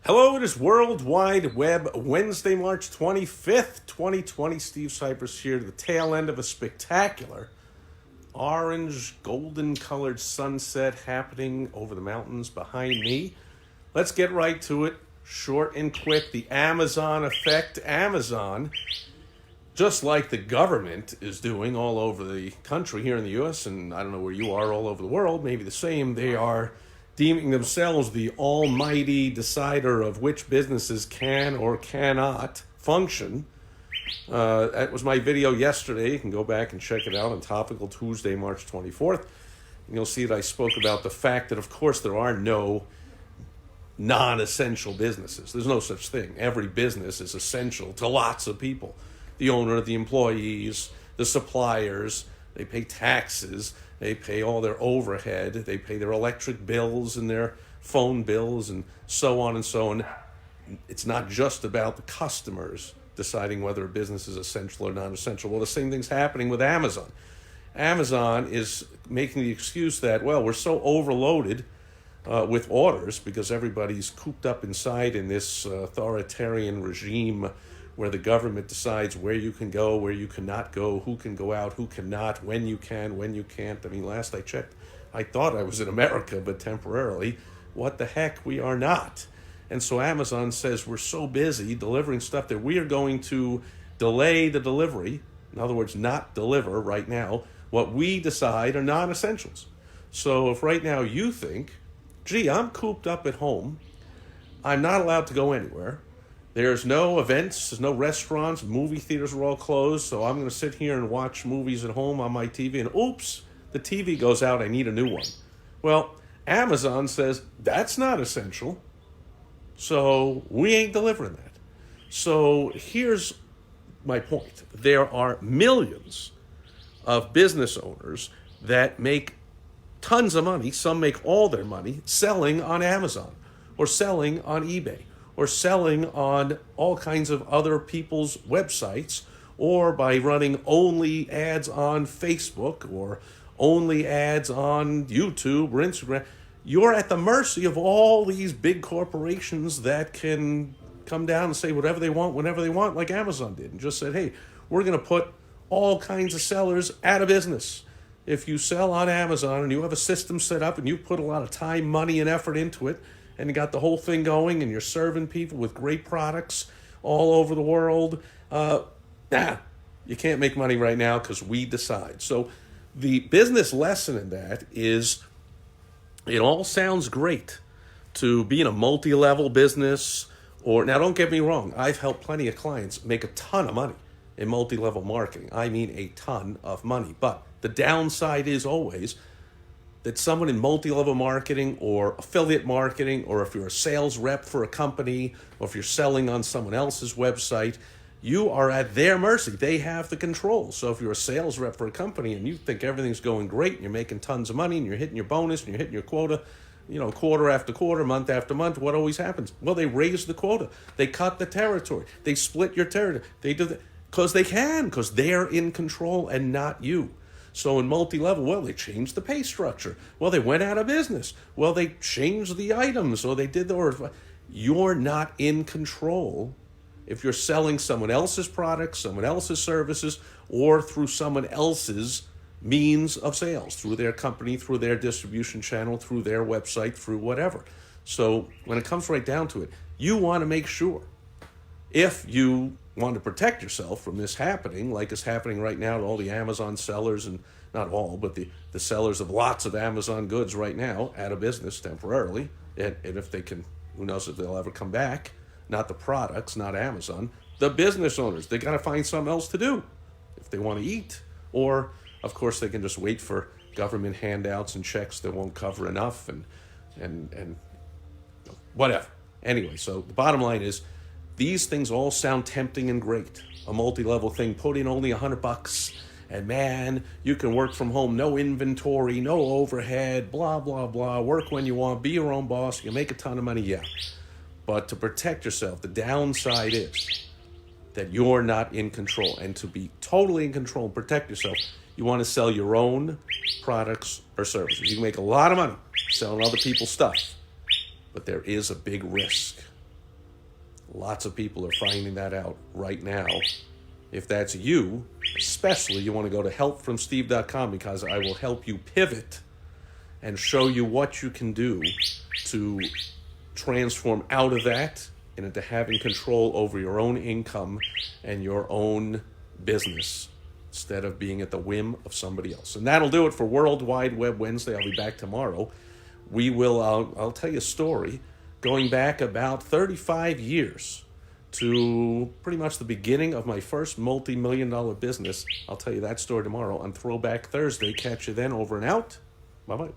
Hello, it is World Wide Web, Wednesday, March 25th, 2020. Steve Sipress here to the tail end of a spectacular orange, golden-colored sunset happening over the mountains behind me. Let's get right to it, short and quick. The Amazon effect. Amazon, just like the government is doing all over the country here in the U.S., and I don't know where you are all over the world, maybe the same, they are deeming themselves the almighty decider of which businesses can or cannot function. That was my video yesterday. You can go back and check it out on Topical Tuesday, March 24th. And you'll see that I spoke about the fact that, of course, there are no non-essential businesses. There's no such thing. Every business is essential to lots of people. The owner, the employees, the suppliers, they pay taxes, they pay all their overhead, they pay their electric bills and their phone bills and so on and so on. It's not just about the customers deciding whether a business is essential or non-essential. Well, the same thing's happening with Amazon. Amazon is making the excuse that, well, we're so overloaded with orders because everybody's cooped up inside in this authoritarian regime where the government decides where you can go, where you cannot go, who can go out, who cannot, when you can, when you can't. I mean, last I checked, I thought I was in America, but temporarily, what the heck, we are not. And so Amazon says we're so busy delivering stuff that we are going to delay the delivery, in other words, not deliver right now, what we decide are non-essentials. So if right now you think, gee, I'm cooped up at home, I'm not allowed to go anywhere, there's no events, there's no restaurants, movie theaters are all closed, so I'm going to sit here and watch movies at home on my TV, and oops, the TV goes out, I need a new one. Well, Amazon says that's not essential, so we ain't delivering that. So here's my point. There are millions of business owners that make tons of money, some make all their money, selling on Amazon or selling on eBay, or selling on all kinds of other people's websites, or by running only ads on Facebook, or only ads on YouTube or Instagram. You're at the mercy of all these big corporations that can come down and say whatever they want, whenever they want, like Amazon did, and just said, hey, we're going to put all kinds of sellers out of business. If you sell on Amazon and you have a system set up and you put a lot of time, money, and effort into it, and you got the whole thing going, and you're serving people with great products all over the world, you can't make money right now because we decide. So the business lesson in that is it all sounds great to be in a multi-level business, or now don't get me wrong, I've helped plenty of clients make a ton of money in multi-level marketing. I mean a ton of money. But the downside is always that someone in multi-level marketing or affiliate marketing, or if you're a sales rep for a company, or if you're selling on someone else's website, you are at their mercy. They have the control. So if you're a sales rep for a company and you think everything's going great and you're making tons of money and you're hitting your bonus and you're hitting your quota, quarter after quarter, month after month, what always happens? Well, they raise the quota. They cut the territory. They split your territory. They do that because they can, because they're in control and not you. So in multi-level, well, they changed the pay structure. Well, they went out of business. Well, they changed the items, or they did you're not in control if you're selling someone else's products, someone else's services, or through someone else's means of sales, through their company, through their distribution channel, through their website, through whatever. So when it comes right down to it, you want to make sure, if you want to protect yourself from this happening, like it's happening right now to all the Amazon sellers, and not all, but the sellers of lots of Amazon goods right now, out of business temporarily, and if they can, who knows if they'll ever come back, not the products, not Amazon, the business owners, they got to find something else to do if they want to eat, or of course they can just wait for government handouts and checks that won't cover enough, and whatever. Anyway, so the bottom line is, these things all sound tempting and great. A multi-level thing, put in only $100, and man, you can work from home, no inventory, no overhead, blah, blah, blah, work when you want, be your own boss, you make a ton of money, yeah. But to protect yourself, the downside is that you're not in control. And to be totally in control and protect yourself, you want to sell your own products or services. You can make a lot of money selling other people's stuff, but there is a big risk. Lots of people are finding that out right now. If that's you, especially, you want to go to helpfromsteve.com, because I will help you pivot and show you what you can do to transform out of that and into having control over your own income and your own business instead of being at the whim of somebody else. And that'll do it for World Wide Web Wednesday. I'll be back tomorrow. I'll tell you a story going back about 35 years to pretty much the beginning of my first multi-million-dollar business. I'll tell you that story tomorrow on Throwback Thursday. Catch you then. Over and out. Bye-bye.